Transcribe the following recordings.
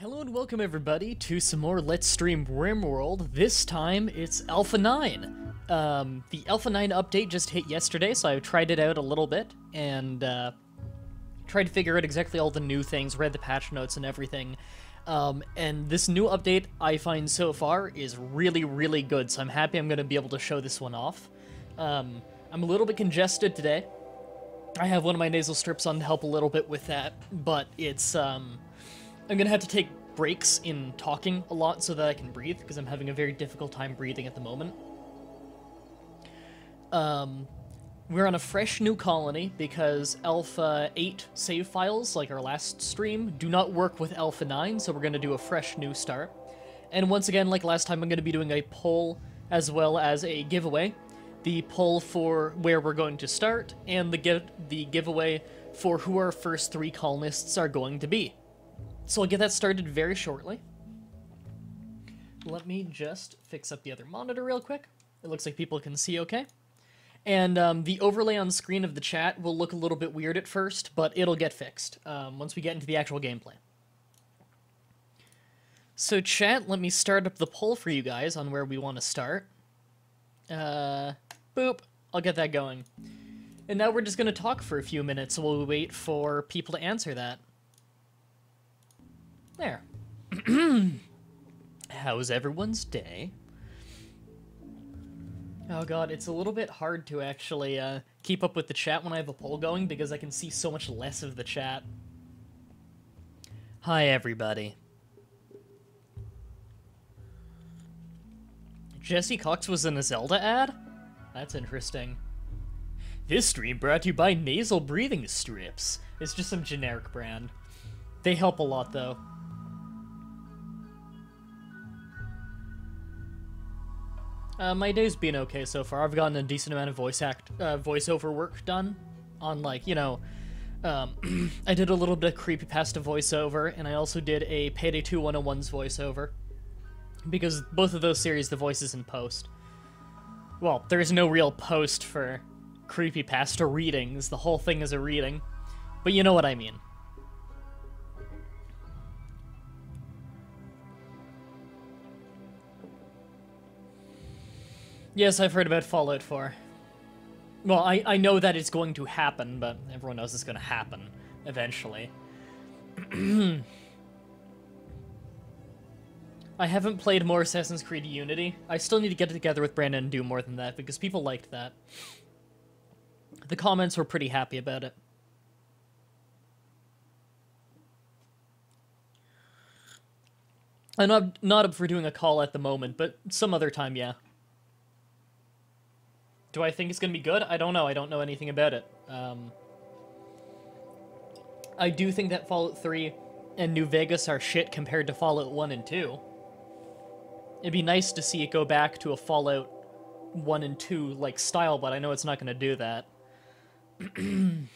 Hello and welcome everybody to some more Let's Stream RimWorld. This time it's Alpha 9. The Alpha 9 update just hit yesterday, so I tried it out a little bit and tried to figure out exactly all the new things, read the patch notes and everything. And this new update I find so far is really, really good, so I'm happy I'm going to be able to show this one off. I'm a little bit congested today. I have one of my nasal strips on to help a little bit with that, but it's, I'm gonna have to take breaks in talking a lot so that I can breathe, because I'm having a very difficult time breathing at the moment. We're on a fresh new colony, because Alpha 8 save files, like our last stream, do not work with Alpha 9, so we're gonna do a fresh new start. And once again, like last time, I'm gonna be doing a poll as well as a giveaway. The poll for where we're going to start, and the giveaway for who our first 3 colonists are going to be. So I'll get that started very shortly. Let me just fix up the other monitor real quick. It looks like people can see okay. And the overlay on screen of the chat will look a little bit weird at first, but it'll get fixed once we get into the actual gameplay. So chat, let me start up the poll for you guys on where we want to start. Boop. I'll get that going. And now we're just going to talk for a few minutes while we wait for people to answer that. There. How's everyone's day? Oh god, it's a little bit hard to actually keep up with the chat when I have a poll going because I can see so much less of the chat. Hi everybody. Jesse Cox was in a Zelda ad? That's interesting. This stream brought to you by Nasal Breathing Strips. It's just some generic brand. They help a lot though. My day's been okay so far. I've gotten a decent amount of voiceover work done on, like, you know, I did a little bit of Creepypasta voiceover, and I also did a Payday 2 101's voiceover, because both of those series, the voice is in post. Well, there is no real post for Creepypasta readings. The whole thing is a reading, but you know what I mean. Yes, I've heard about Fallout 4. Well, I know that it's going to happen, but everyone knows it's going to happen eventually. I haven't played more Assassin's Creed Unity. I still need to get together with Brandon and do more than that, because people liked that. The comments were pretty happy about it. I'm not up for doing a call at the moment, but some other time, yeah. Do I think it's going to be good? I don't know. I don't know anything about it. I do think that Fallout 3 and New Vegas are shit compared to Fallout 1 and 2. It'd be nice to see it go back to a Fallout 1 and 2 like style, but I know it's not going to do that. Is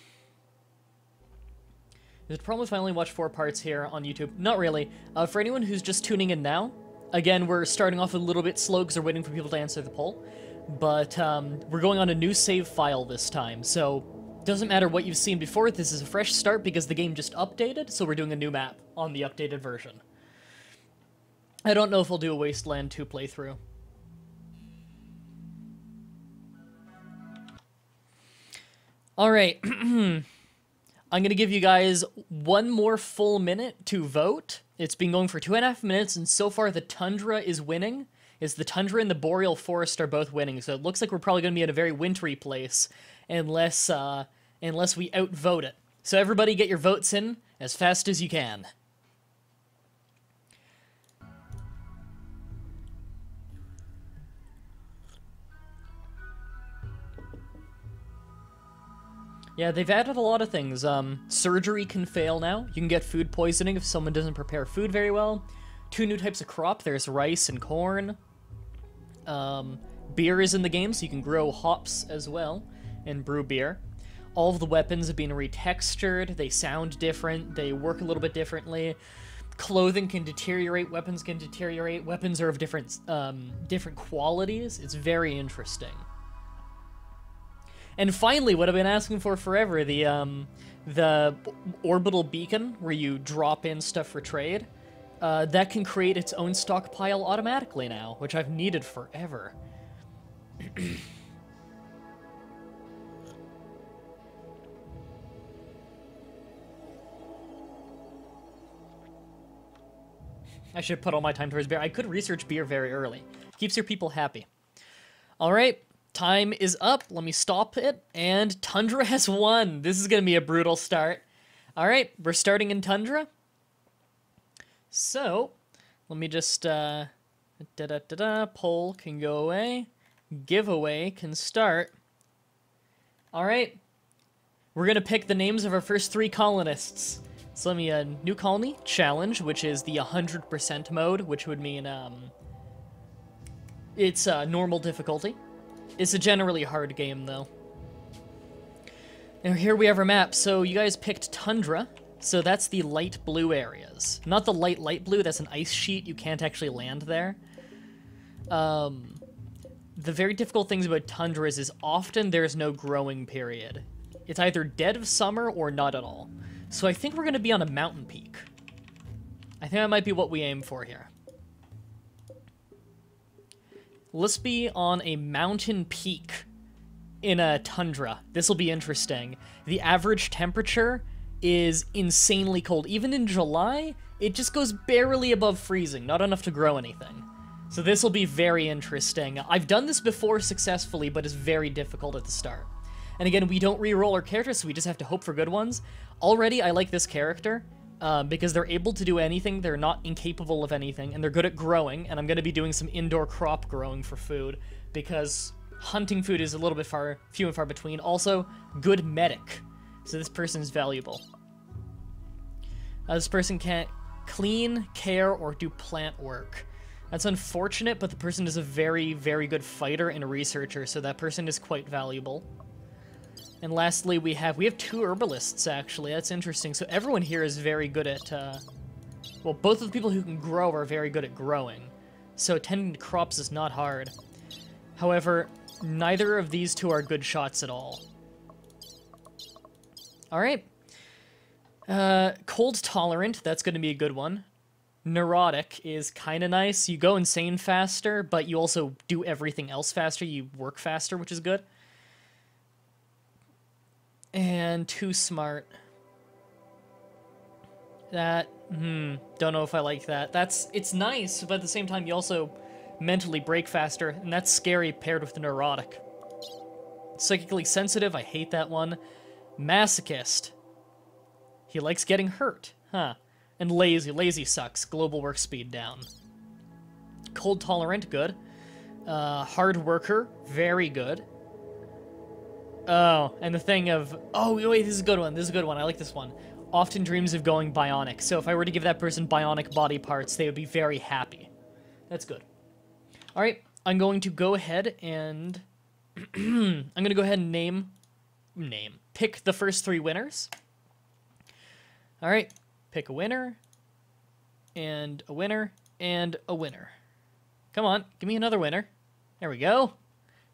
it a problem if I only watch 4 parts here on YouTube? Not really. For anyone who's just tuning in now, again, we're starting off a little bit slow because we're waiting for people to answer the poll. But we're going on a new save file this time, so doesn't matter what you've seen before, this is a fresh start because the game just updated, so we're doing a new map on the updated version. I don't know if I'll do a Wasteland 2 playthrough. Alright, I'm going to give you guys one more full minute to vote. It's been going for 2.5 minutes, and so far the Tundra is winning. The Tundra and the Boreal Forest are both winning, so it looks like we're probably going to be in a very wintry place unless we outvote it. So everybody get your votes in as fast as you can. Yeah, they've added a lot of things. Surgery can fail now. You can get food poisoning if someone doesn't prepare food very well. 2 new types of crop. There's rice and corn. Beer is in the game, so you can grow hops as well and brew beer. All of the weapons have been retextured. They sound different. They work a little bit differently. Clothing can deteriorate. Weapons can deteriorate. Weapons are of different qualities. It's very interesting. And finally, what I've been asking for forever, the orbital beacon where you drop in stuff for trade. that can create its own stockpile automatically now, which I've needed forever. I should put all my time towards beer. I could research beer very early. Keeps your people happy. All right, time is up. Let me stop it. And Tundra has won. This is going to be a brutal start. All right, we're starting in Tundra. So, let me just, poll can go away. Giveaway can start. All right, we're going to pick the names of our first 3 colonists. So let me, new colony, challenge, which is the 100% mode, which would mean, it's, normal difficulty. It's a generally hard game, though. And here we have our map. So you guys picked Tundra, so that's the light blue areas. Not the light blue, that's an ice sheet, you can't actually land there. The very difficult things about Tundra is often there's no growing period. It's either dead of summer or not at all. So I think we're going to be on a mountain peak. I think that might be what we aim for here. Let's be on a mountain peak in a tundra. This will be interesting. The average temperature is insanely cold. Even in July, it just goes barely above freezing, not enough to grow anything. So this will be very interesting. I've done this before successfully, but it's very difficult at the start. And again, we don't re-roll our characters, so we just have to hope for good ones. Already, I like this character, because they're able to do anything, they're not incapable of anything, and they're good at growing, and I'm going to be doing some indoor crop growing for food, because hunting food is a little bit few and far between. Also, good medic, so this person is valuable. This person can't clean, care, or do plant work. That's unfortunate, but the person is a very, very good fighter and a researcher, so that person is quite valuable. And lastly, we have 2 herbalists, actually. That's interesting. So everyone here is very good at, well, both of the people who can grow are very good at growing. So tending to crops is not hard. However, neither of these 2 are good shots at all. All right. Cold tolerant, that's going to be a good one. Neurotic is kind of nice. You go insane faster, but you also do everything else faster. You work faster, which is good. And too smart. That, don't know if I like that. It's nice, but at the same time, you also mentally break faster, and that's scary paired with the neurotic. Psychically sensitive, I hate that one. Masochist. He likes getting hurt, huh? And lazy. Lazy sucks. Global work speed down. Cold tolerant, good. Hard worker, very good. Oh, and the thing of... Oh, wait, this is a good one. This is a good one. I like this one. Often dreams of going bionic. So if I were to give that person bionic body parts, they would be very happy. That's good. All right, I'm going to go ahead and... I'm going to go ahead and pick the first 3 winners. All right, pick a winner, and a winner, and a winner. Come on, give me another winner. There we go.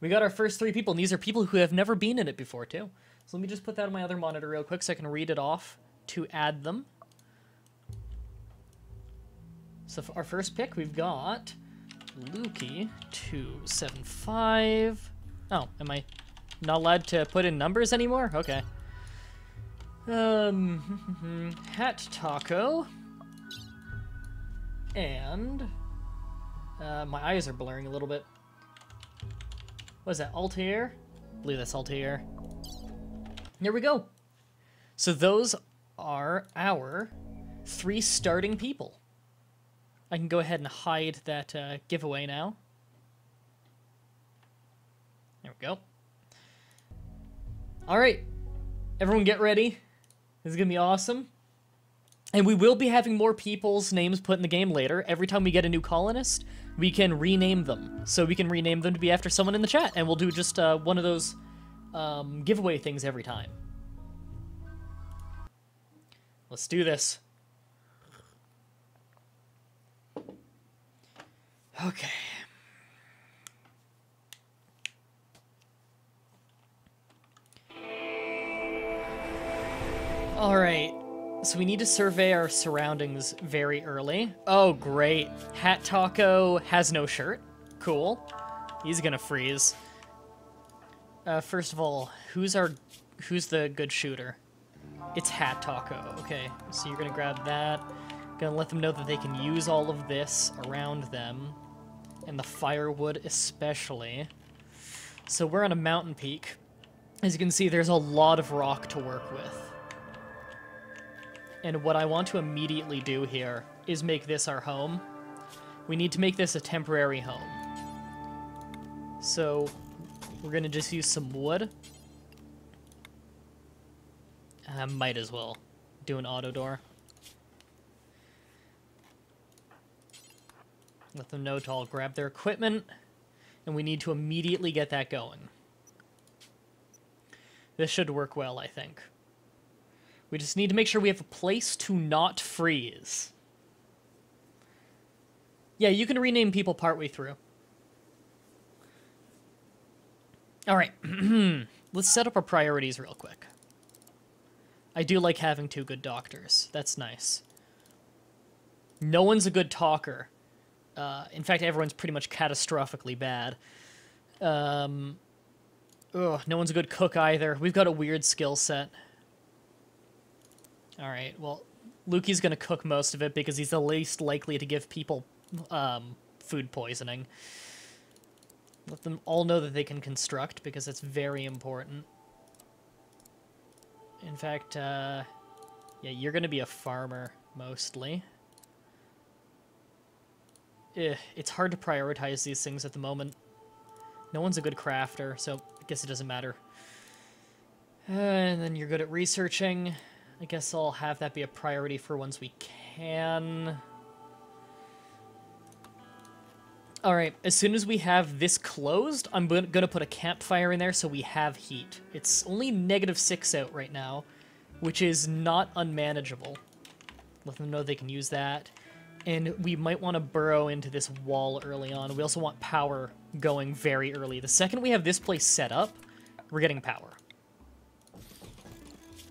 We got our first 3 people, and these are people who have never been in it before, too. So let me just put that on my other monitor real quick so I can read it off to add them. So for our first pick, we've got Lukey275. Oh, am I not allowed to put in numbers anymore? Okay. Hat Taco. And... my eyes are blurring a little bit. What is that, Altair? I believe that's Altair. There we go. So those are our 3 starting people. I can go ahead and hide that giveaway now. There we go. All right, everyone get ready. This is gonna be awesome. And we will be having more people's names put in the game later. Every time we get a new colonist, we can rename them. So we can rename them to be after someone in the chat, and we'll do just one of those giveaway things every time. Let's do this. Okay. All right. so we need to survey our surroundings very early. Oh, great. Hat Taco has no shirt. Cool. He's gonna freeze. First of all, who's the good shooter? It's Hat Taco. Okay, so you're gonna grab that. Gonna let them know that they can use all of this around them. And the firewood especially. So we're on a mountain peak. As you can see, there's a lot of rock to work with. And what I want to immediately do here is make this our home. We need to make this a temporary home. So we're gonna just use some wood. Might as well do an auto door. Let them know to all grab their equipment, and we need to immediately get that going. This should work well, I think. We just need to make sure we have a place to not freeze. Yeah, you can rename people partway through. Alright, let's set up our priorities real quick. I do like having 2 good doctors. That's nice. No one's a good talker. In fact, everyone's pretty much catastrophically bad. No one's a good cook either. We've got a weird skill set. Alright, well, Lukey's gonna cook most of it because he's the least likely to give people food poisoning. Let them all know that they can construct because it's very important. In fact, yeah, you're gonna be a farmer, mostly. It's hard to prioritize these things at the moment. No one's a good crafter, so I guess it doesn't matter. And then you're good at researching. I guess I'll have that be a priority for once we can. Alright, as soon as we have this closed, I'm gonna put a campfire in there so we have heat. It's only -6 out right now, which is not unmanageable. Let them know they can use that. And we might want to burrow into this wall early on. We also want power going very early. The second we have this place set up, we're getting power.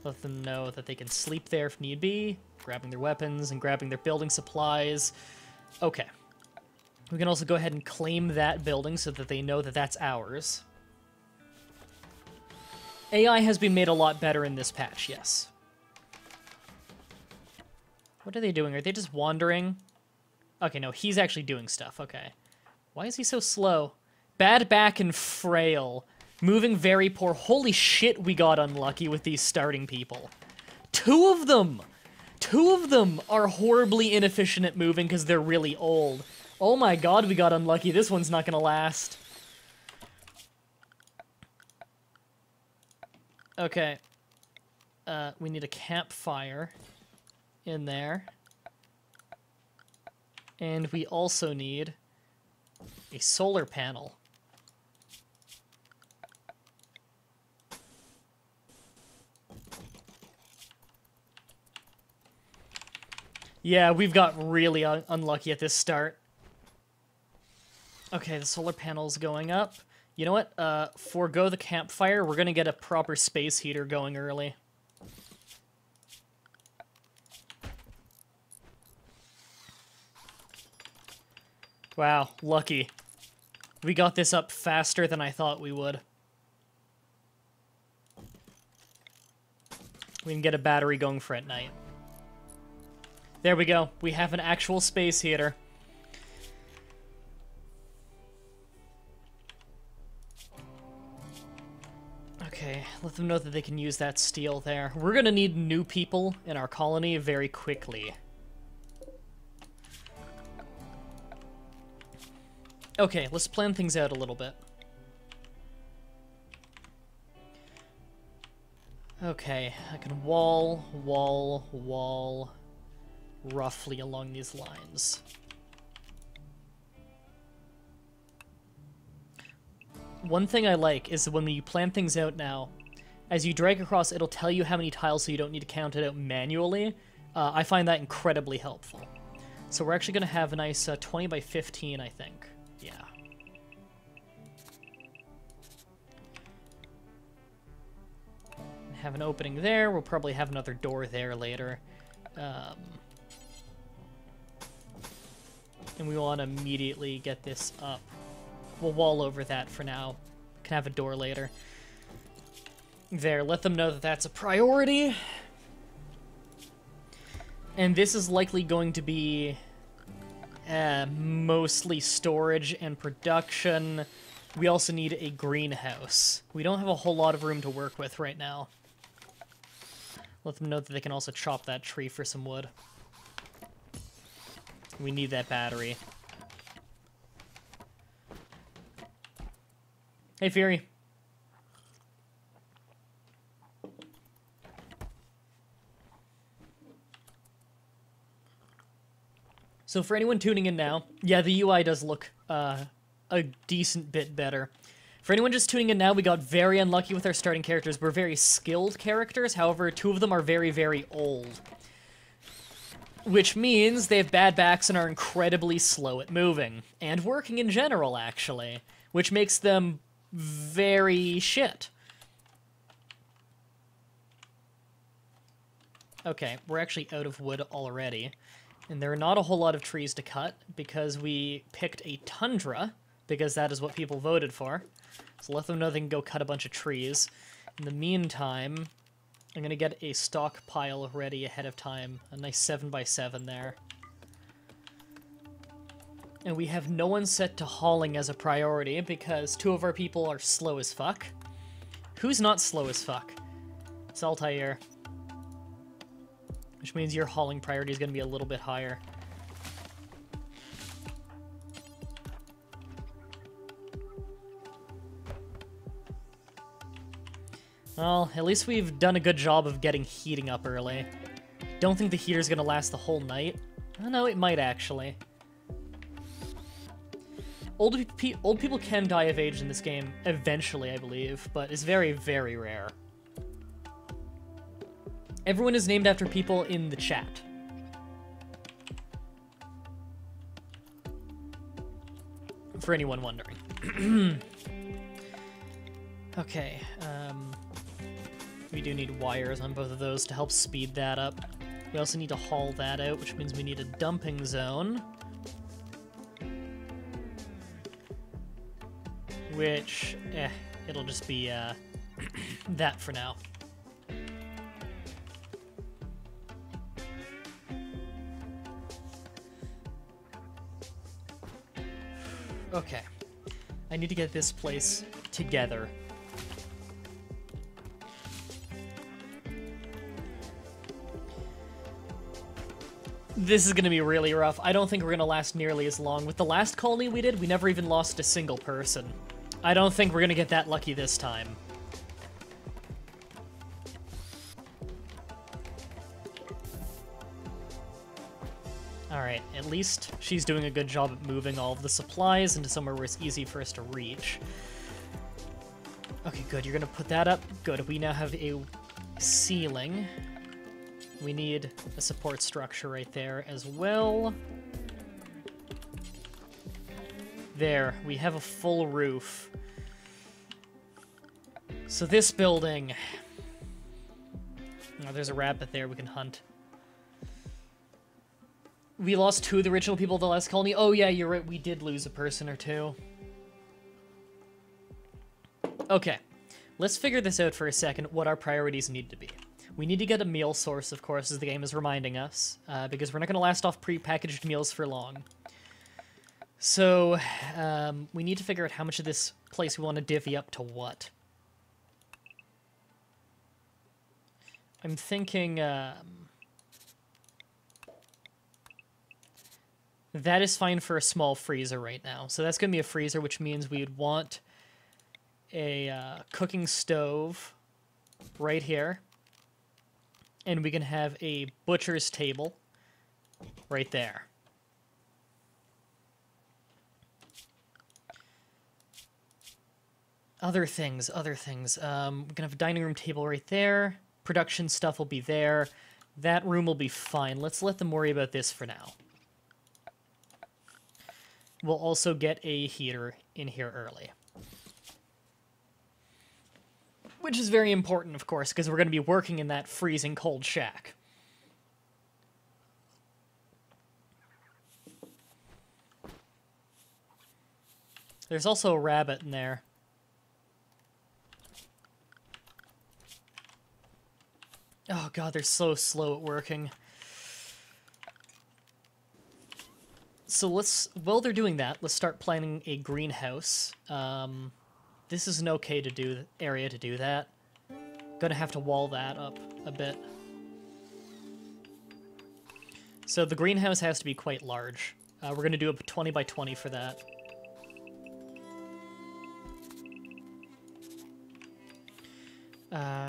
Let them know that they can sleep there if need be, grabbing their weapons and grabbing their building supplies. Okay. We can also go ahead and claim that building so that they know that that's ours. AI has been made a lot better in this patch, yes. What are they doing? Are they just wandering? Okay, no, he's actually doing stuff. Okay. Why is he so slow? Bad back and frail. Moving very poor. Holy shit, we got unlucky with these starting people. 2 of them! 2 of them are horribly inefficient at moving because they're really old. Oh my god, we got unlucky. This one's not gonna last. Okay. We need a campfire in there. And we also need a solar panel. Yeah, we've got really unlucky at this start. Okay, the solar panel's going up. You know what? Forego the campfire. We're gonna get a proper space heater going early. Wow, lucky. We got this up faster than I thought we would. We can get a battery going for at night. There we go. We have an actual space heater. Okay, let them know that they can use that steel there. We're gonna need new people in our colony very quickly. Okay, let's plan things out a little bit. Okay, I can wall, roughly along these lines. One thing I like is when you plan things out now, as you drag across, it'll tell you how many tiles so you don't need to count it out manually. I find that incredibly helpful. So we're actually going to have a nice 20 by 15, I think. Yeah. Have an opening there. We'll probably have another door there later. And we want to immediately get this up. We'll wall over that for now. Can have a door later. There, let them know that that's a priority. And this is likely going to be mostly storage and production. We also need a greenhouse. We don't have a whole lot of room to work with right now. Let them know that they can also chop that tree for some wood. We need that battery. Hey, Fury. So for anyone tuning in now, yeah, the UI does look a decent bit better. For anyone just tuning in now, we got very unlucky with our starting characters. We're very skilled characters, however, 2 of them are very, very old. Which means they have bad backs and are incredibly slow at moving. And working in general, actually. Which makes them very shit. Okay, we're actually out of wood already. And there are not a whole lot of trees to cut, because we picked a tundra, because that is what people voted for. So let them know they can go cut a bunch of trees. In the meantime, I'm going to get a stockpile ready ahead of time. A nice 7x7 there. And we have no one set to hauling as a priority, because 2 of our people are slow as fuck. Who's not slow as fuck? It's Altair. Which means your hauling priority is going to be a little bit higher. Well, at least we've done a good job of getting heating up early. Don't think the heater's going to last the whole night. I don't know, it might actually. Old people can die of age in this game, eventually, I believe, but it's very, very rare. Everyone is named after people in the chat. For anyone wondering. Okay, we do need wires on both of those to help speed that up. We also need to haul that out, which means we need a dumping zone. Which, it'll just be, that for now. Okay. I need to get this place together. This is going to be really rough. I don't think we're going to last nearly as long. With the last colony we did, we never even lost a single person. I don't think we're going to get that lucky this time. Alright, at least she's doing a good job at moving all of the supplies into somewhere where it's easy for us to reach. Okay, good. You're going to put that up. Good. We now have a ceiling. We need a support structure right there as well. There, we have a full roof. So this building... Oh, there's a rabbit there we can hunt. We lost 2 of the original people of the last colony. Oh yeah, you're right, we did lose a person or 2. Okay, let's figure this out for a second, what our priorities need to be. We need to get a meal source, of course, as the game is reminding us, because we're not going to last off pre-packaged meals for long. So, we need to figure out how much of this place we want to divvy up to what. I'm thinking, that is fine for a small freezer right now. So that's going to be a freezer, which means we would want a cooking stove right here. And we can have a butcher's table right there. Other things. We can have a dining room table right there. Production stuff will be there. That room will be fine. Let's let them worry about this for now. We'll also get a heater in here early. Which is very important, of course, because we're going to be working in that freezing cold shack. There's also a rabbit in there. Oh god, they're so slow at working. So while they're doing that, let's start planning a greenhouse. This is an okay area to do that. Gonna have to wall that up a bit. So the greenhouse has to be quite large. We're gonna do a 20 by 20 for that.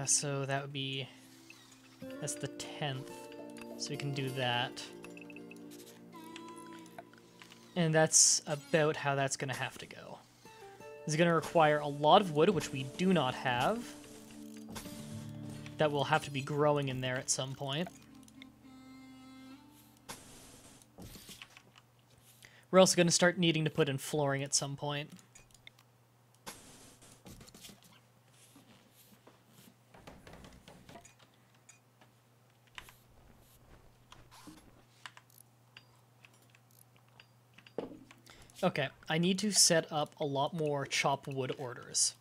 So that would be... That's the 10th. So we can do that. And that's about how that's going to have to go. It's going to require a lot of wood, which we do not have. That will have to be growing in there at some point. We're also going to start needing to put in flooring at some point. Okay, I need to set up a lot more chop wood orders.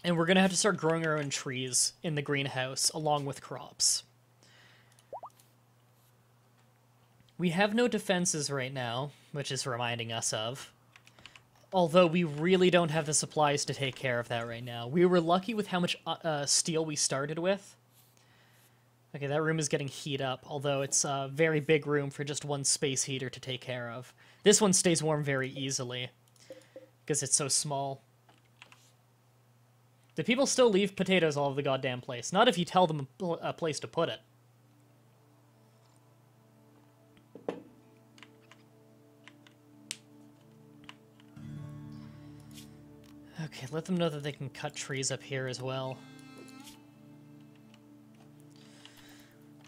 And we're going to have to start growing our own trees in the greenhouse, along with crops. We have no defenses right now, which is reminding us of. Although we really don't have the supplies to take care of that right now. We were lucky with how much steel we started with. Okay, that room is getting heat up, although it's a very big room for just one space heater to take care of. This one stays warm very easily, because it's so small. Do people still leave potatoes all over the goddamn place? Not if you tell them a place to put it. Okay, let them know that they can cut trees up here as well.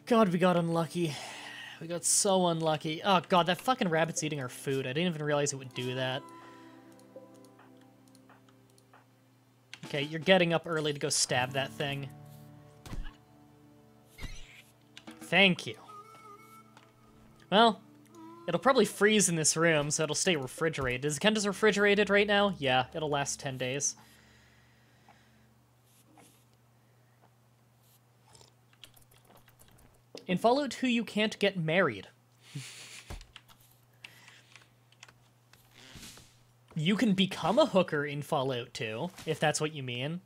God, we got unlucky. We got so unlucky. Oh god, that fucking rabbit's eating our food. I didn't even realize it would do that. Okay, you're getting up early to go stab that thing. Thank you. Well, it'll probably freeze in this room, so it'll stay refrigerated. Is Kenda's refrigerated right now? Yeah, it'll last 10 days. In Fallout 2, you can't get married. You can become a hooker in Fallout 2, if that's what you mean.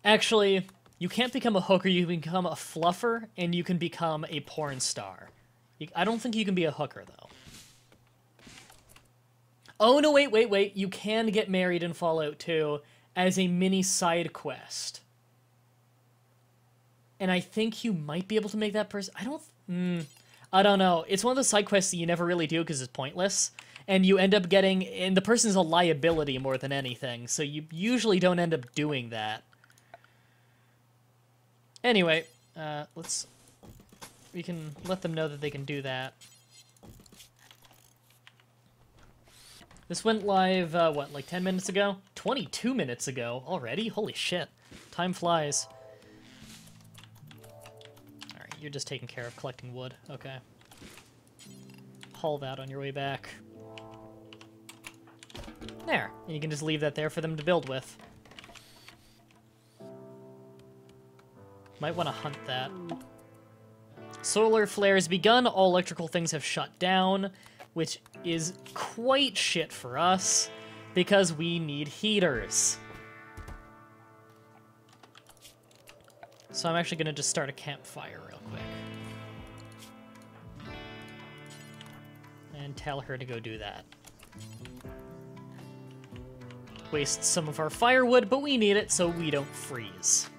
Actually, you can't become a hooker, you can become a fluffer, and you can become a porn star. I don't think you can be a hooker, though. Oh, no, wait. You can get married in Fallout 2 as a mini side quest. And I think you might be able to make that person... I don't know. It's one of the side quests that you never really do because it's pointless. And you end up getting... And the person's a liability more than anything. So you usually don't end up doing that. Anyway, we can let them know that they can do that. This went live, what, like 10 minutes ago? 22 minutes ago already? Holy shit. Time flies. Alright, you're just taking care of collecting wood. Okay. Haul that on your way back. There. And you can just leave that there for them to build with. Might want to hunt that. Solar flare has begun. All electrical things have shut down, which is quite shit for us, because we need heaters. So I'm actually going to just start a campfire real quick. And tell her to go do that. Waste some of our firewood, but we need it so we don't freeze.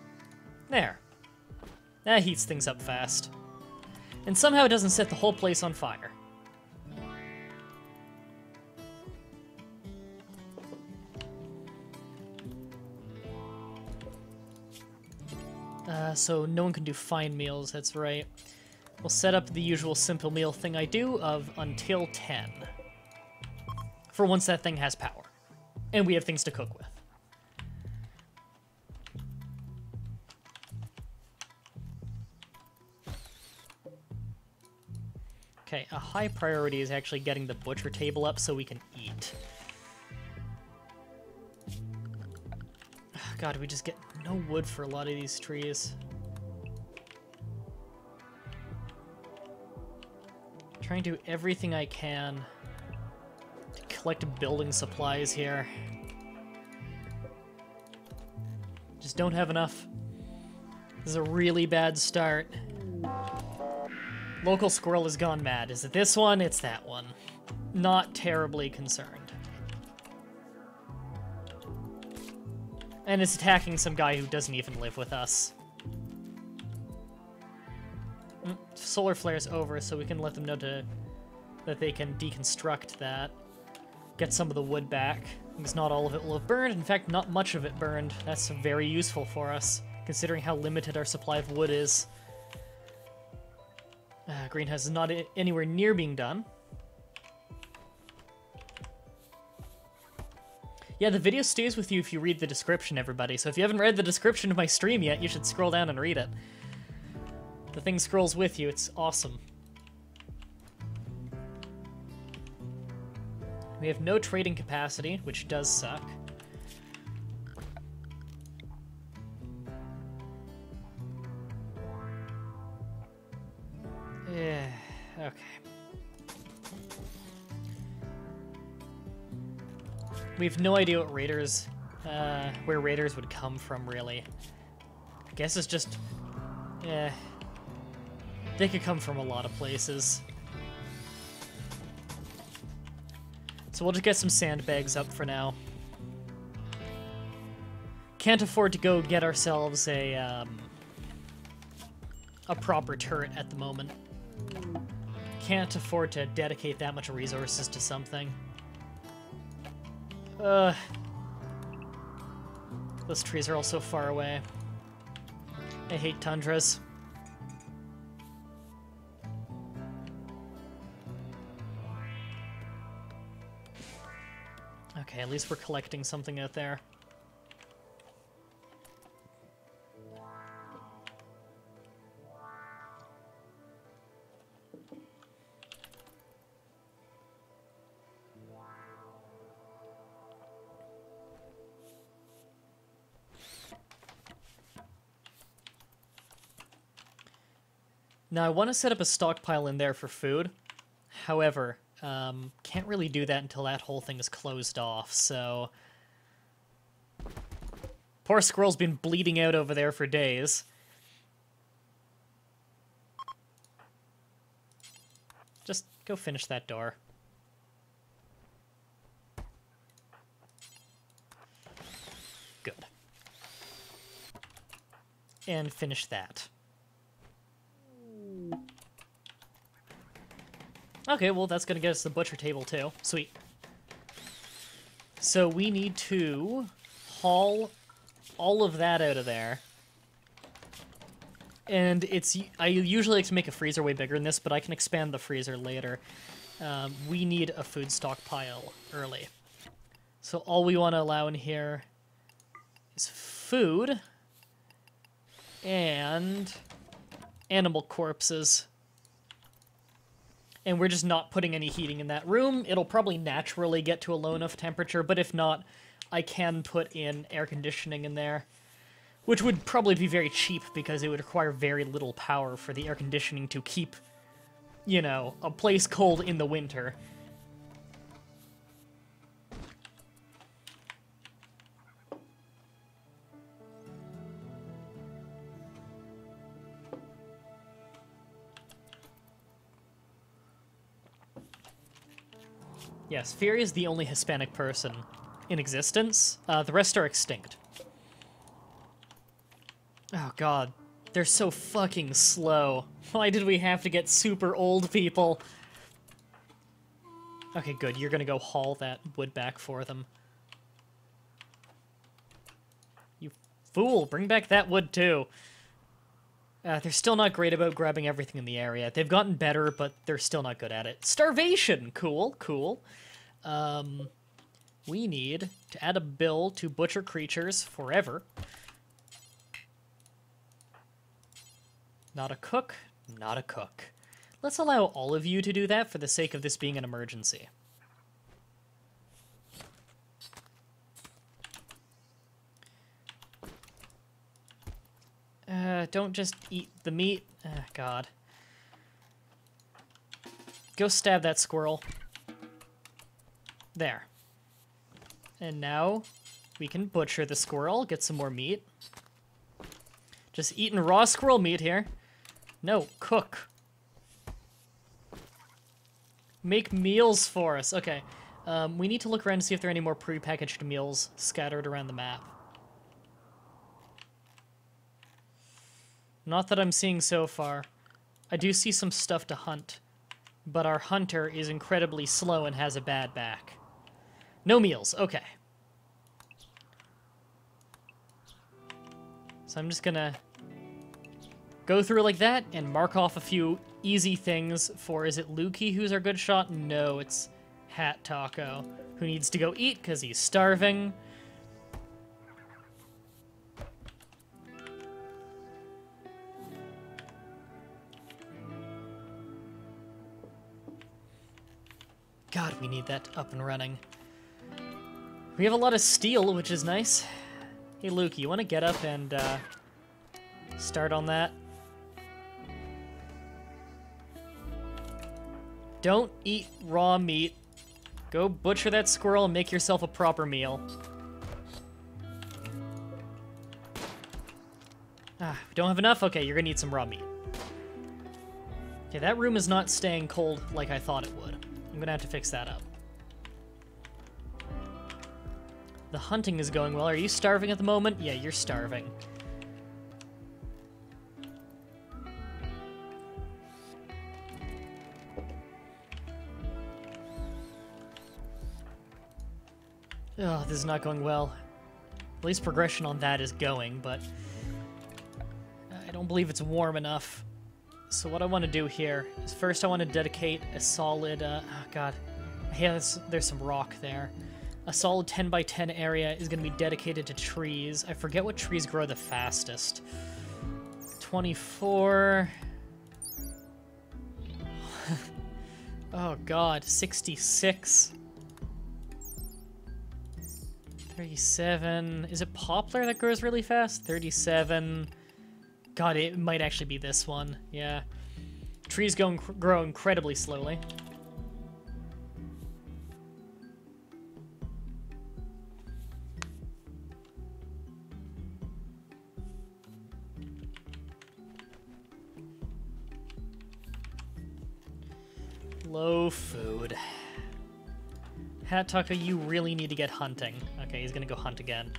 There. That heats things up fast. And somehow it doesn't set the whole place on fire. So no one can do fine meals, that's right. We'll set up the usual simple meal thing I do of until 10. For once that thing has power. And we have things to cook with. Okay, a high priority is actually getting the butcher table up so we can eat. God, we just get no wood for a lot of these trees. Trying to do everything I can to collect building supplies here. Just don't have enough. This is a really bad start. Local squirrel has gone mad. Is it this one? It's that one. Not terribly concerned. And it's attacking some guy who doesn't even live with us. Solar flare's over, so we can let them know that they can deconstruct that. Get some of the wood back, because not all of it will have burned. In fact, not much of it burned. That's very useful for us, considering how limited our supply of wood is. Greenhouse is not anywhere near being done. Yeah, the video stays with you if you read the description, everybody. So if you haven't read the description of my stream yet, you should scroll down and read it. The thing scrolls with you. It's awesome. We have no trading capacity, which does suck. Yeah, okay. We have no idea what raiders, where raiders would come from, really. I guess it's just, they could come from a lot of places. So we'll just get some sandbags up for now. Can't afford to go get ourselves a proper turret at the moment. Can't afford to dedicate that much resources to something. Those trees are all so far away. I hate tundras. Okay, at least we're collecting something out there. Now, I want to set up a stockpile in there for food. However, can't really do that until that whole thing is closed off, so... Poor squirrel's been bleeding out over there for days. Just go finish that door. Good. And finish that. Okay, well, that's going to get us the butcher table, too. Sweet. So we need to haul all of that out of there. And I usually like to make a freezer way bigger than this, but I can expand the freezer later. We need a food stockpile early. So all we want to allow in here is food and animal corpses. And we're just not putting any heating in that room. It'll probably naturally get to a low enough temperature, but if not, I can put in air conditioning in there. Which would probably be very cheap because it would require very little power for the air conditioning to keep, you know, a place cold in the winter. Yes, Fury is the only Hispanic person in existence. The rest are extinct. Oh god, they're so fucking slow. Why did we have to get super old people? Okay, good, you're gonna go haul that wood back for them. You fool, bring back that wood too. They're still not great about grabbing everything in the area. They've gotten better, but they're still not good at it. Starvation! Cool, cool. We need to add a bill to butcher creatures forever. Not a cook, not a cook. Let's allow all of you to do that for the sake of this being an emergency. Don't just eat the meat. God. Go stab that squirrel. There. And now we can butcher the squirrel, get some more meat. Just eating raw squirrel meat here. No, cook. Make meals for us. Okay. We need to look around to see if there are any more prepackaged meals scattered around the map. Not that I'm seeing so far. I do see some stuff to hunt, but our hunter is incredibly slow and has a bad back. No meals, okay. So I'm just gonna go through like that and mark off a few easy things for, is it Lukey who's our good shot? No, it's Hat Taco, who needs to go eat because he's starving. God, we need that up and running. We have a lot of steel, which is nice. Hey, Luke, you want to get up and start on that? Don't eat raw meat. Go butcher that squirrel and make yourself a proper meal. Ah, we don't have enough? Okay, you're gonna eat some raw meat. Okay, that room is not staying cold like I thought it would. I'm gonna have to fix that up. The hunting is going well. Are you starving at the moment? Yeah, you're starving. Oh, this is not going well. At least progression on that is going, but I don't believe it's warm enough. So what I want to do here is first I want to dedicate a solid, oh god, yeah, there's some rock there. A solid 10 by 10 area is going to be dedicated to trees. I forget what trees grow the fastest. 24. Oh god, 66. 37. Is it poplar that grows really fast? 37. God, it might actually be this one. Yeah. Trees grow incredibly slowly. Low food. Hat Taco, you really need to get hunting. Okay, he's gonna go hunt again.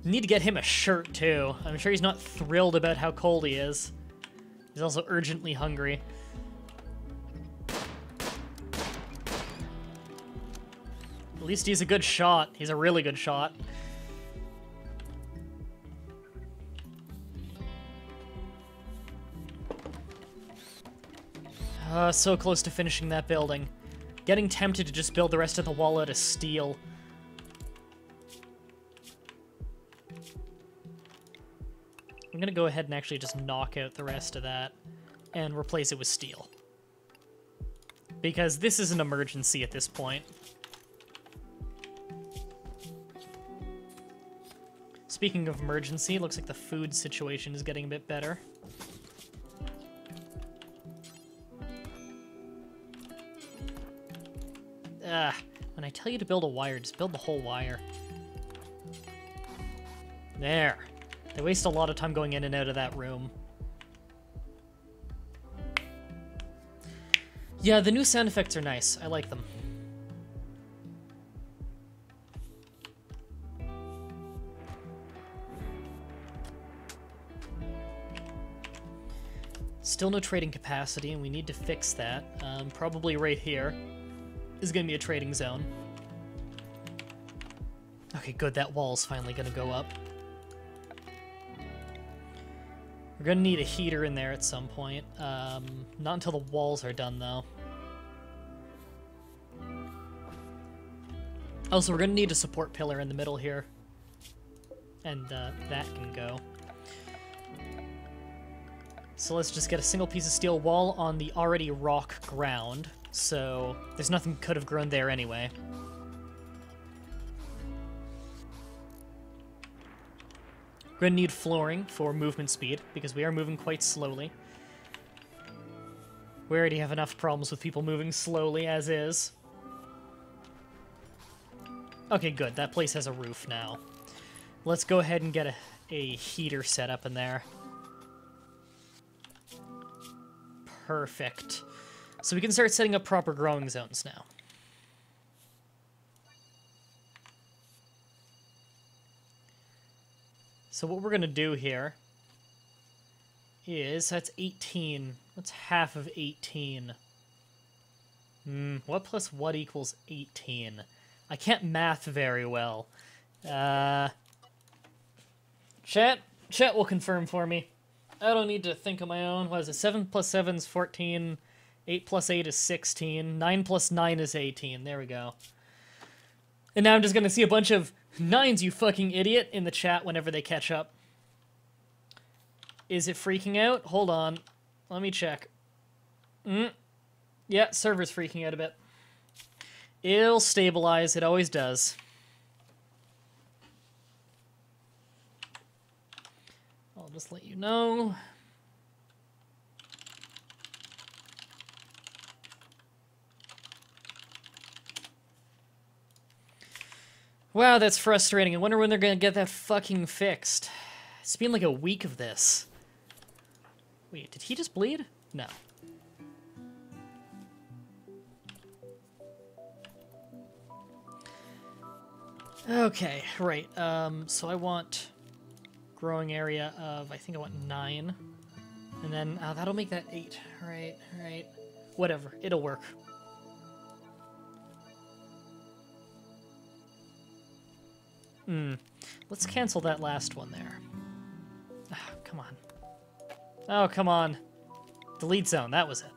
Need to get him a shirt, too. I'm sure he's not thrilled about how cold he is. He's also urgently hungry. At least he's a good shot. He's a really good shot. So close to finishing that building. Getting tempted to just build the rest of the wall out of steel. I'm gonna go ahead and actually just knock out the rest of that and replace it with steel. Because this is an emergency at this point. Speaking of emergency, it looks like the food situation is getting a bit better. When I tell you to build a wire, just build the whole wire. There. They waste a lot of time going in and out of that room. Yeah, the new sound effects are nice. I like them. Still no trading capacity, and we need to fix that. Probably right here is going to be a trading zone. Okay, good. That wall's finally going to go up. We're going to need a heater in there at some point. Not until the walls are done, though. Also, we're going to need a support pillar in the middle here. And that can go. So let's just get a single piece of steel wall on the already rock ground. So there's nothing could have grown there anyway. We're going to need flooring for movement speed, because we are moving quite slowly. We already have enough problems with people moving slowly as is. Okay, good. That place has a roof now. Let's go ahead and get a heater set up in there. Perfect. So we can start setting up proper growing zones now. So what we're going to do here is, that's 18. What's half of 18? What plus what equals 18? I can't math very well. Chat will confirm for me. I don't need to think on my own. What is it? 7 plus 7 is 14. 8 plus 8 is 16. 9 plus 9 is 18. There we go. And now I'm just going to see a bunch of 9s, you fucking idiot, in the chat whenever they catch up. Is it freaking out? Hold on. Let me check. Yeah, server's freaking out a bit. It'll stabilize. It always does. I'll just let you know. Wow, that's frustrating. I wonder when they're gonna get that fucking fixed. It's been like a week of this. Wait, did he just bleed? No. Okay, right. So I want growing area of, I think I want 9. And then, that'll make that 8. Right. Whatever, it'll work. Let's cancel that last one there. Oh, come on. Oh, come on. Delete zone, that was it.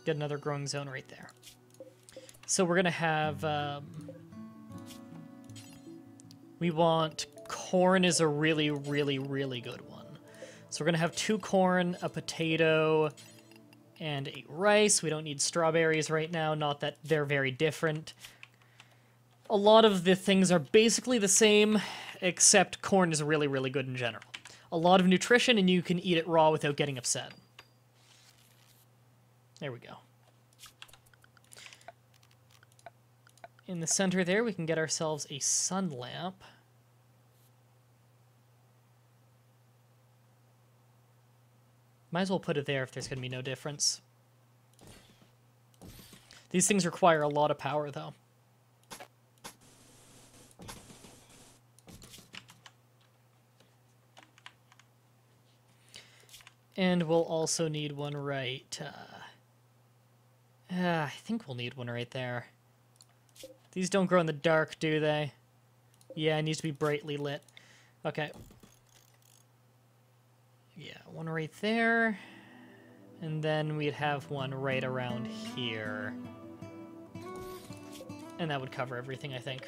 Get another growing zone right there. So we're gonna have, we want corn is a really, really, really good one. So we're gonna have 2 corn, a potato, and a rice. We don't need strawberries right now, not that they're very different. A lot of the things are basically the same, except corn is really, really good in general. A lot of nutrition, and you can eat it raw without getting upset. There we go. In the center there, we can get ourselves a sun lamp. Might as well put it there if there's going to be no difference. These things require a lot of power, though. And we'll also need one right... I think we'll need one right there. These don't grow in the dark, do they? Yeah, it needs to be brightly lit. Okay. Yeah, one right there. And then we'd have one right around here. And that would cover everything, I think.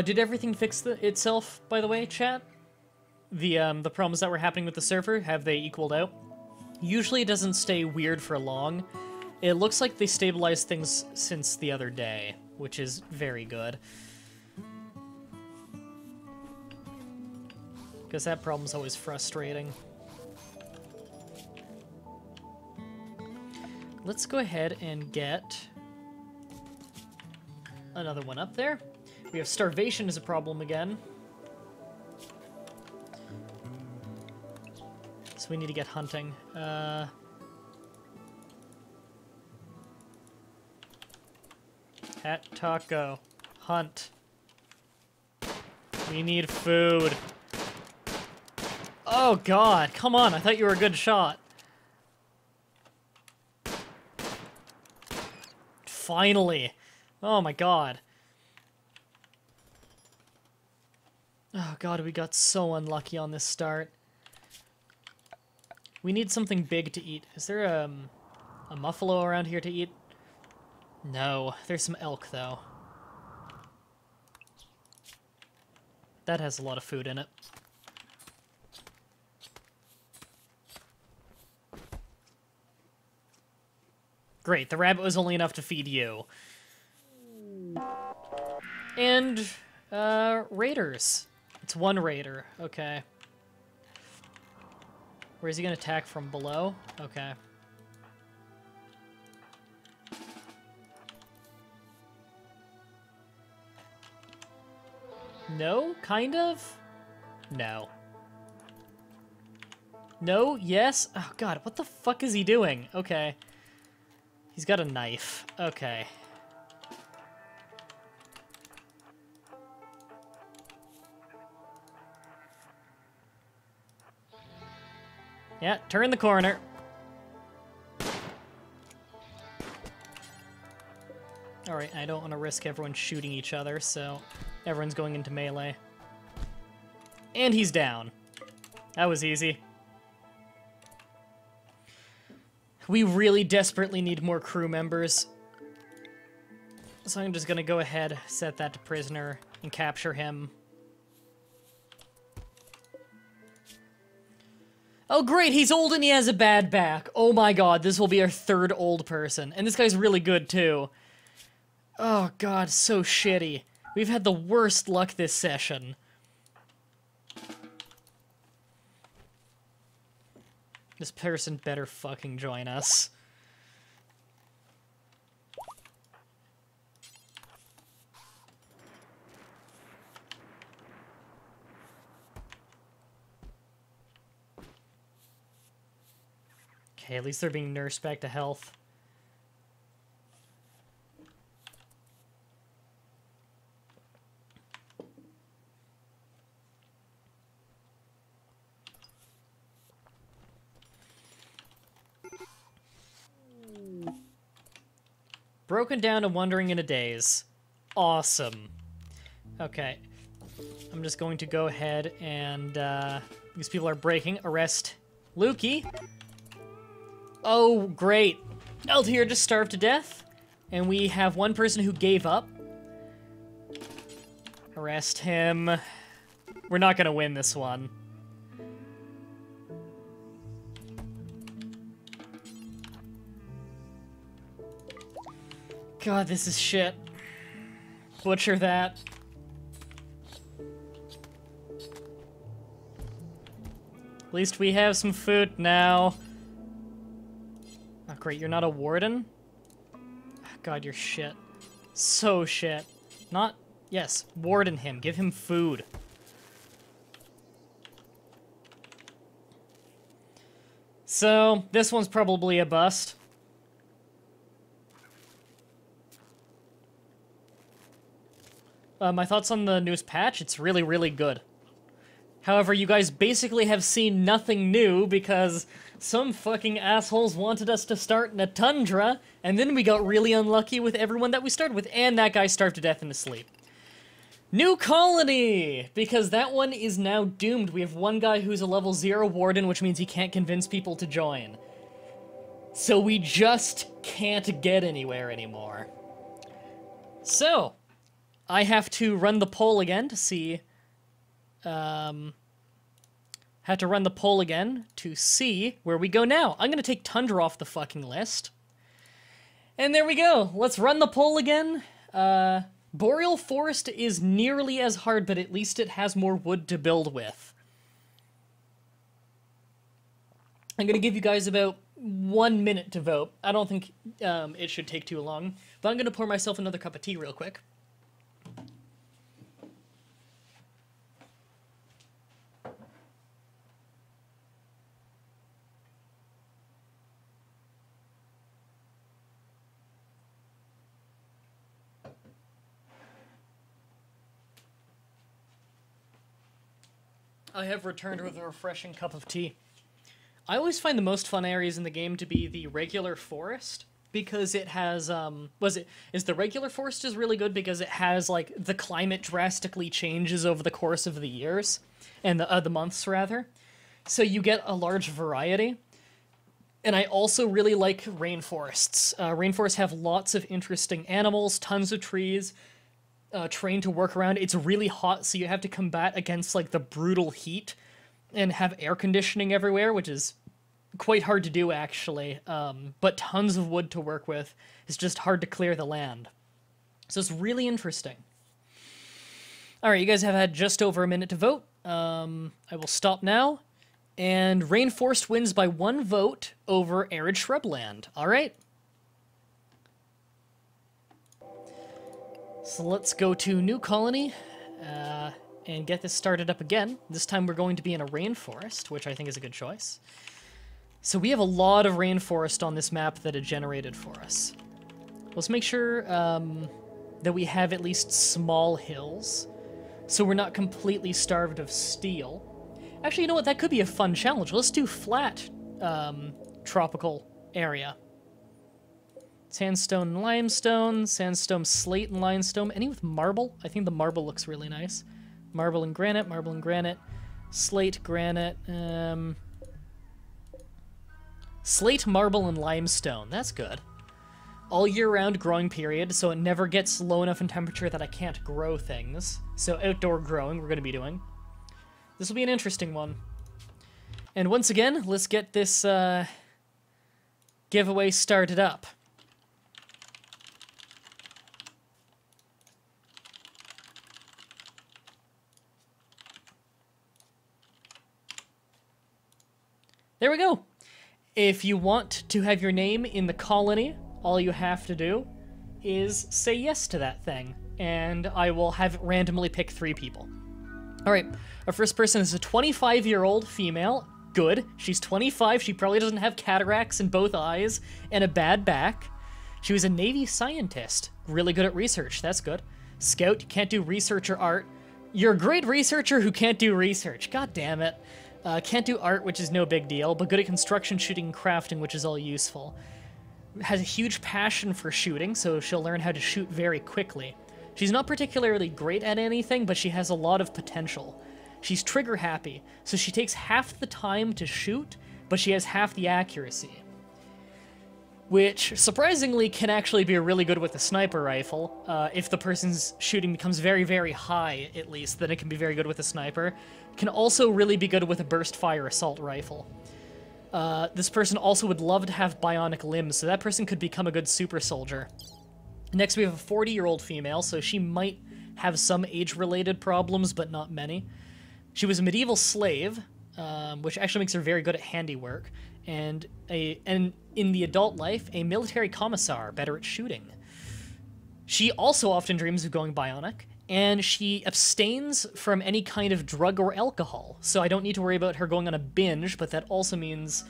Did everything fix itself, by the way, chat? The problems that were happening with the server, have they equaled out? Usually it doesn't stay weird for long. It looks like they stabilized things since the other day, which is very good. Because that problem's always frustrating. Let's go ahead and get another one up there. We have starvation as a problem again. So we need to get hunting. Hat taco. Hunt. We need food. Oh god, come on, I thought you were a good shot. Finally. Oh my god. Oh god, we got so unlucky on this start. We need something big to eat. Is there a muffalo around here to eat? No, there's some elk though. That has a lot of food in it. Great, the rabbit was only enough to feed you. And, raiders. It's one raider, okay. Where is he gonna attack from below? Okay. No? Kind of? No. No? Yes? Oh god, what the fuck is he doing? Okay. He's got a knife. Okay. Yeah, turn the corner. Alright, I don't want to risk everyone shooting each other, so everyone's going into melee. And he's down. That was easy. We really desperately need more crew members. So I'm just gonna go ahead, set that to prisoner, and capture him. Oh great, he's old and he has a bad back. Oh my god, this will be our third old person. And this guy's really good too. Oh god, so shitty. We've had the worst luck this session. This person better fucking join us. Okay, at least they're being nursed back to health. Broken down and wandering in a daze. Awesome. Okay. I'm just going to go ahead and, these people are breaking. Arrest Lukey. Oh, great. Altair just starved to death. And we have one person who gave up. Arrest him. We're not gonna win this one. God, this is shit. Butcher that. At least we have some food now. Oh, great, you're not a warden? God, you're shit. So shit. Not... Yes, warden him. Give him food. So, this one's probably a bust. My thoughts on the newest patch, it's really, really good. However, you guys basically have seen nothing new because some fucking assholes wanted us to start in a tundra, and then we got really unlucky with everyone that we started with, and that guy starved to death in his sleep. New colony! Because that one is now doomed. We have one guy who's a level 0 warden, which means he can't convince people to join. So we just can't get anywhere anymore. So... I have to run the poll again to see, have to run the poll again to see where we go now. I'm gonna take Tundra off the fucking list. And there we go. Let's run the poll again. Boreal Forest is nearly as hard, but at least it has more wood to build with. I'm gonna give you guys about 1 minute to vote. I don't think it should take too long, but I'm gonna pour myself another cup of tea real quick. I have returned with a refreshing cup of tea. I always find the most fun areas in the game to be the regular forest, because it has, the regular forest is really good because it has, like, the climate drastically changes over the course of the years, and the months, rather. So you get a large variety. And I also really like rainforests. Rainforests have lots of interesting animals, tons of trees, terrain to work around. It's really hot, so you have to combat against, like, the brutal heat and have air conditioning everywhere, which is quite hard to do, actually, but tons of wood to work with. It's just hard to clear the land. So it's really interesting. All right, you guys have had just over a minute to vote. I will stop now. And Rainforest wins by 1 vote over Arid Shrubland. All right. So let's go to New Colony and get this started up again. This time we're going to be in a rainforest, which I think is a good choice. So we have a lot of rainforest on this map that it generated for us. Let's make sure that we have at least small hills, so we're not completely starved of steel. Actually, you know what? That could be a fun challenge. Let's do flat tropical area. Sandstone and limestone, sandstone, slate and limestone. Any with marble? I think the marble looks really nice. Marble and granite, slate, granite, slate, marble, and limestone. That's good. All year round growing period, so it never gets low enough in temperature that I can't grow things. So outdoor growing we're going to be doing. This will be an interesting one. And once again, let's get this giveaway started up. There we go. If you want to have your name in the colony, all you have to do is say yes to that thing, and I will have it randomly pick 3 people. All right, our first person is a 25-year-old female. Good. She's 25. She probably doesn't have cataracts in both eyes and a bad back. She was a Navy scientist. Really good at research. That's good. Scout, can't do research or art. You're a great researcher who can't do research. God damn it. Can't do art, which is no big deal, but good at construction, shooting, and crafting, which is all useful. Has a huge passion for shooting, so she'll learn how to shoot very quickly. She's not particularly great at anything, but she has a lot of potential. She's trigger happy, so she takes half the time to shoot, but she has half the accuracy. Which, surprisingly, can actually be really good with a sniper rifle. If the person's shooting becomes very, very high, at least, then it can be very good with a sniper. Can also really be good with a burst fire assault rifle. This person also would love to have bionic limbs, so that person could become a good super soldier. Next, we have a 40-year-old female, so she might have some age-related problems, but not many. She was a medieval slave, which actually makes her very good at handiwork, and in the adult life, a military commissar, better at shooting. She also often dreams of going bionic, and she abstains from any kind of drug or alcohol, so I don't need to worry about her going on a binge, but that also means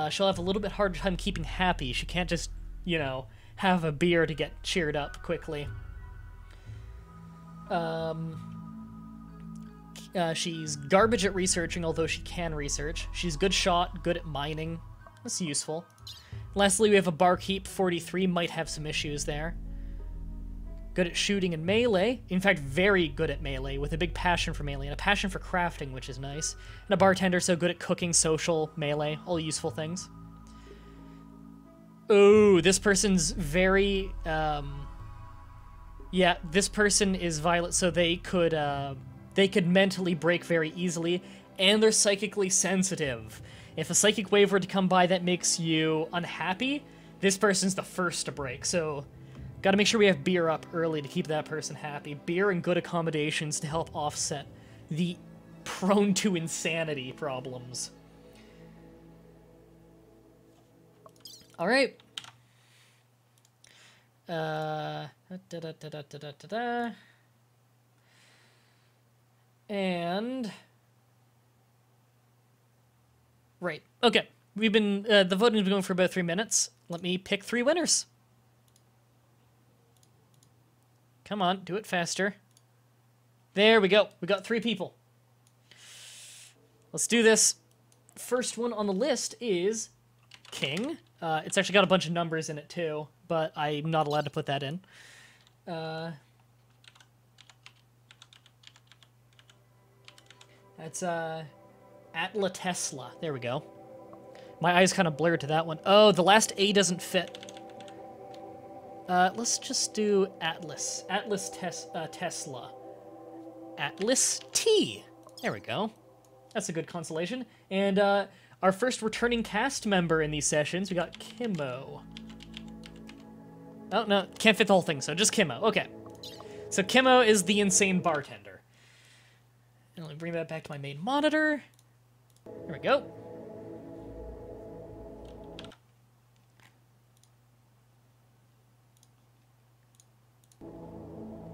she'll have a little bit harder time keeping happy. She can't just, you know, have a beer to get cheered up quickly. She's garbage at researching, although she can research. She's good shot, good at mining. That's useful. Lastly, we have a barkeep, 43, might have some issues there. Good at shooting and melee. In fact, very good at melee, with a big passion for melee, and a passion for crafting, which is nice. And a bartender, so good at cooking, social, melee, all useful things. Oh, this person's very, yeah, this person is violet, so they could mentally break very easily, and they're psychically sensitive. If a psychic wave were to come by that makes you unhappy, this person's the first to break, so gotta make sure we have beer up early to keep that person happy. Beer and good accommodations to help offset the prone to insanity problems. All right. And right. Okay. We've been the voting's been going for about 3 minutes. Let me pick 3 winners. Come on, do it faster. There we go. We got 3 people. Let's do this. First one on the list is King. It's actually got a bunch of numbers in it too, but I'm not allowed to put that in. That's Atla Tesla. There we go. My eyes kind of blurred to that one. Oh, the last A doesn't fit. Let's just do Atlas. Tesla. Atlas T. There we go. That's a good consolation. And Our first returning cast member in these sessions, we got Kimmo. Oh, no, can't fit the whole thing, so just Kimmo. Okay. So Kimmo is the insane bartender. And let me bring that back to my main monitor. There we go.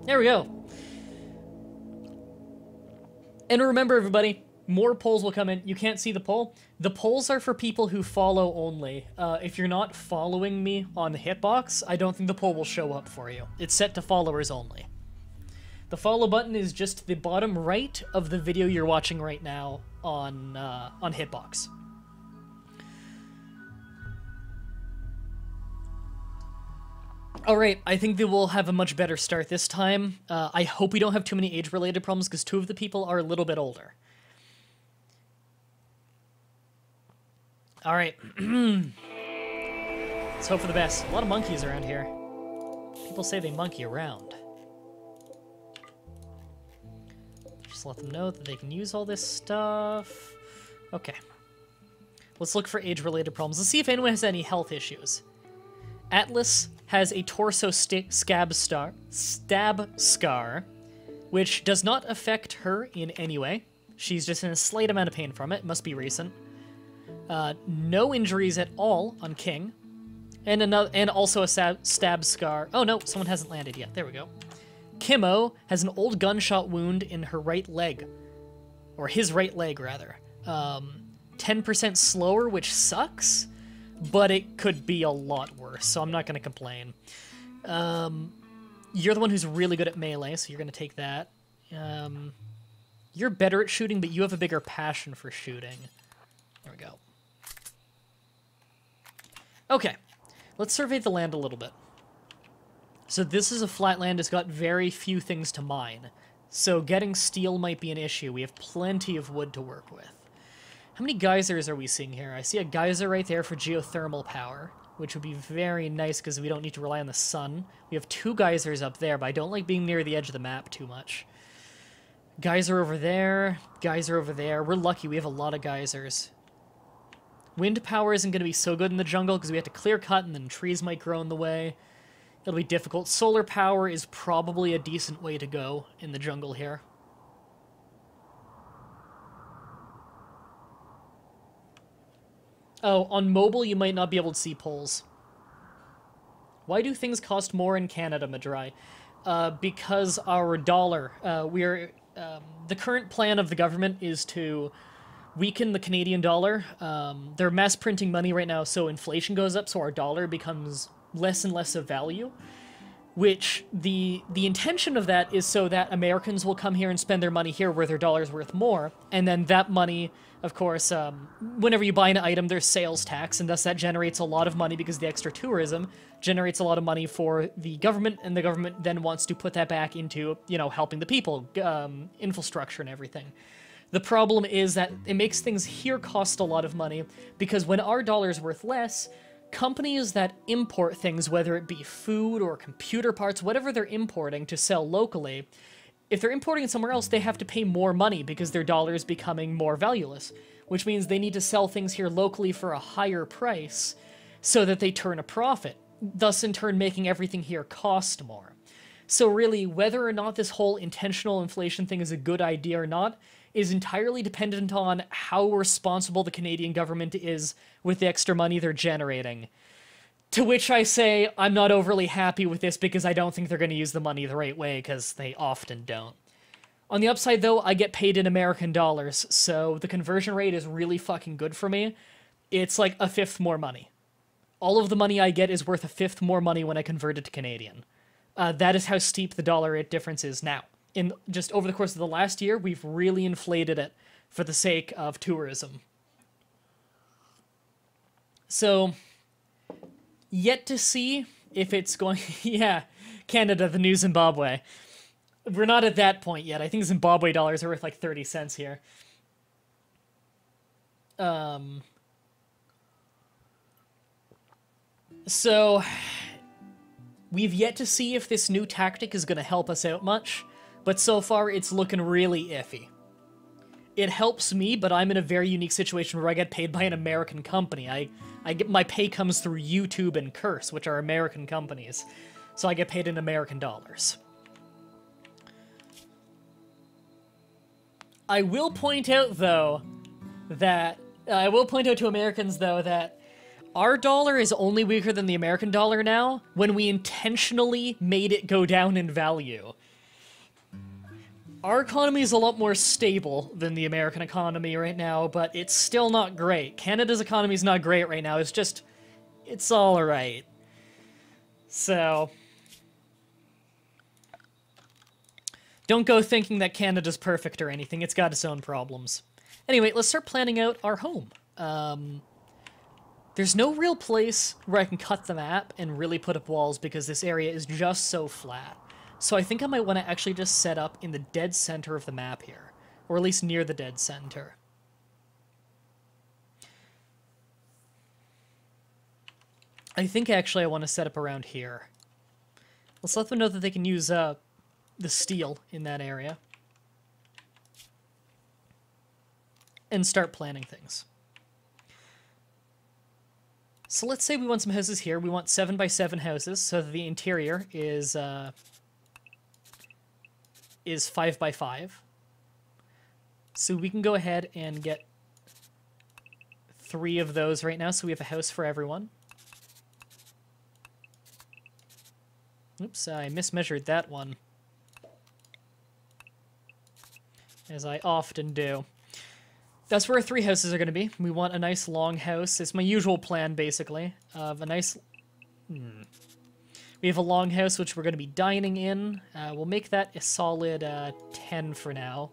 There we go. And remember, everybody, more polls will come in. You can't see the poll. The polls are for people who follow only. If you're not following me on the Hitbox, I don't think the poll will show up for you. It's set to followers only. The follow button is just the bottom right of the video you're watching right now on Hitbox. Alright, I think that we'll have a much better start this time. I hope we don't have too many age-related problems, because 2 of the people are a little bit older. Alright. Let's hope for the best. A lot of monkeys around here. People say they monkey around. Just let them know that they can use all this stuff. Okay. Let's look for age-related problems. Let's see if anyone has any health issues. Atlas has a torso stab scar, which does not affect her in any way. She's just in a slight amount of pain from it. Must be recent. No injuries at all on King, and also a stab scar. Oh no, someone hasn't landed yet. There we go. Kimmo has an old gunshot wound in her right leg, or his right leg rather. 10% slower, which sucks. But it could be a lot worse, so I'm not going to complain. You're the one who's really good at melee, so you're going to take that. You're better at shooting, but you have a bigger passion for shooting. There we go. Okay, let's survey the land a little bit. So this is a flat land. It's got very few things to mine. So getting steel might be an issue. We have plenty of wood to work with. How many geysers are we seeing here? I see a geyser right there for geothermal power, which would be very nice because we don't need to rely on the sun. We have 2 geysers up there, but I don't like being near the edge of the map too much. Geyser over there, geyser over there. We're lucky, we have a lot of geysers. Wind power isn't going to be so good in the jungle because we have to clear cut and then trees might grow in the way. It'll be difficult. Solar power is probably a decent way to go in the jungle here. Oh, on mobile, you might not be able to see polls. Why do things cost more in Canada, Madrai? Because our dollar, the current plan of the government is to weaken the Canadian dollar. They're mass printing money right now, so inflation goes up, so our dollar becomes less and less of value. Which, the intention of that is so that Americans will come here and spend their money here where their dollar's worth more, and then that money, of course, whenever you buy an item, there's sales tax, and thus that generates a lot of money because the extra tourism generates a lot of money for the government, and the government then wants to put that back into, you know, helping the people, infrastructure and everything. The problem is that it makes things here cost a lot of money, because when our dollar's worth less, companies that import things, whether it be food or computer parts, whatever they're importing to sell locally, if they're importing it somewhere else, they have to pay more money because their dollar is becoming more valueless, which means they need to sell things here locally for a higher price so that they turn a profit, thus in turn making everything here cost more. So really, whether or not this whole intentional inflation thing is a good idea or not is entirely dependent on how responsible the Canadian government is with the extra money they're generating. To which I say, I'm not overly happy with this because I don't think they're going to use the money the right way, because they often don't. On the upside, though, I get paid in American dollars, so the conversion rate is really fucking good for me. It's like 1/5 more money. All of the money I get is worth 1/5 more money when I convert it to Canadian. That is how steep the dollar rate difference is now. In just over the course of the last year, we've really inflated it for the sake of tourism. So, yet to see if it's going... yeah, Canada, the new Zimbabwe. We're not at that point yet. I think Zimbabwe dollars are worth like 30 cents here. So, we've yet to see if this new tactic is going to help us out much. But so far, it's looking really iffy. it helps me, but I'm in a very unique situation where I get paid by an American company. I get my pay comes through YouTube and Curse, which are American companies, so I get paid in American dollars. I will point out, though, that to Americans, though, that our dollar is only weaker than the American dollar now when we intentionally made it go down in value. Our economy is a lot more stable than the American economy right now, but it's still not great. Canada's economy is not great right now. It's all right. So, don't go thinking that Canada's perfect or anything. It's got its own problems. Anyway, let's start planning out our home. There's no real place where I can cut the map and really put up walls because this area is just so flat. So I think I might want to actually just set up in the dead center of the map here, or at least near the dead center. I think actually I want to set up around here. Let's let them know that they can use the steel in that area. And start planning things. So let's say we want some houses here. We want 7x7 houses so that the interior is 5x5. So we can go ahead and get 3 of those right now, so we have a house for everyone. Oops, I mismeasured that one. As I often do. That's where our 3 houses are going to be. We want a nice long house. It's my usual plan, basically, of a nice... We have a long house, which we're going to be dining in. We'll make that a solid 10 for now.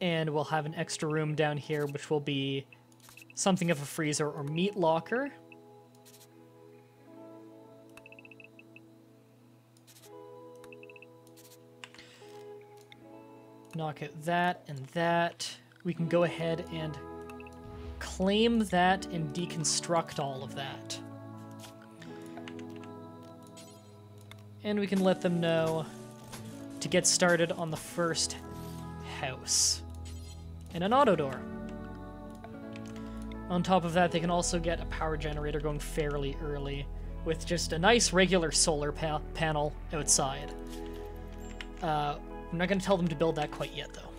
And we'll have an extra room down here, which will be something of a freezer or meat locker. Knock out that and that. We can go ahead and claim that and deconstruct all of that. And we can let them know to get started on the first house. And an auto door. On top of that, they can also get a power generator going fairly early with just a nice regular solar panel outside. I'm not going to tell them to build that quite yet, though.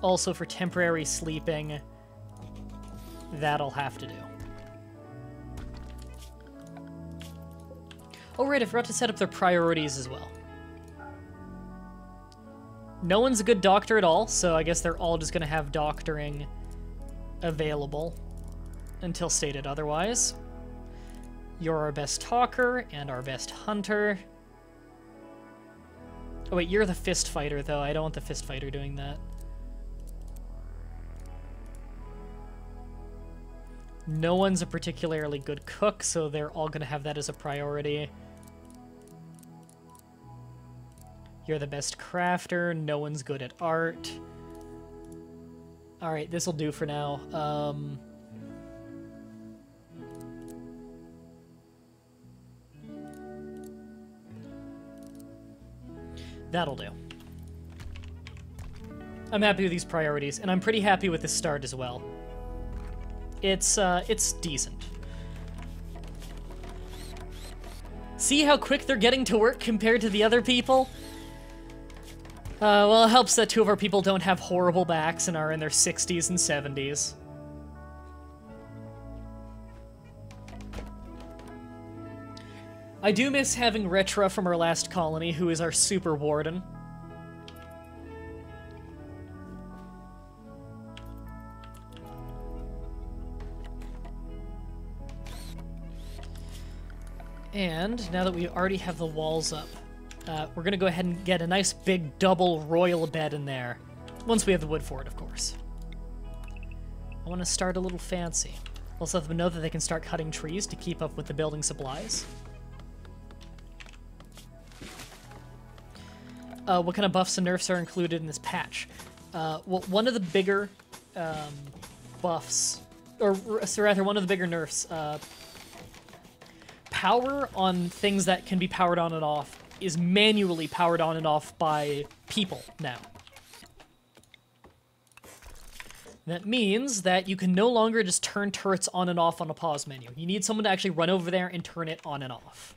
Also, for temporary sleeping, that'll have to do. Oh, right, I forgot to set up their priorities as well. No one's a good doctor at all, so I guess they're all just going to have doctoring available until stated otherwise. You're our best talker and our best hunter. Oh wait, you're the fist fighter, though. I don't want the fist fighter doing that. No one's a particularly good cook, so they're all going to have that as a priority. You're the best crafter. No one's good at art. Alright, this'll do for now. That'll do. I'm happy with these priorities, and I'm pretty happy with this start as well. It's decent. See how quick they're getting to work compared to the other people? Well, it helps that 2 of our people don't have horrible backs and are in their 60s and 70s. I do miss having Retra from our last colony, who is our super warden. And now that we already have the walls up, we're going to go ahead and get a nice big double royal bed in there. Once we have the wood for it, of course. I want to start a little fancy. Also let them know that they can start cutting trees to keep up with the building supplies. What kind of buffs and nerfs are included in this patch? Well, one of the bigger buffs or so rather, one of the bigger nerfs, power on things that can be powered on and off is manually powered on and off by people now. That means that you can no longer just turn turrets on and off on a pause menu. You need someone to actually run over there and turn it on and off.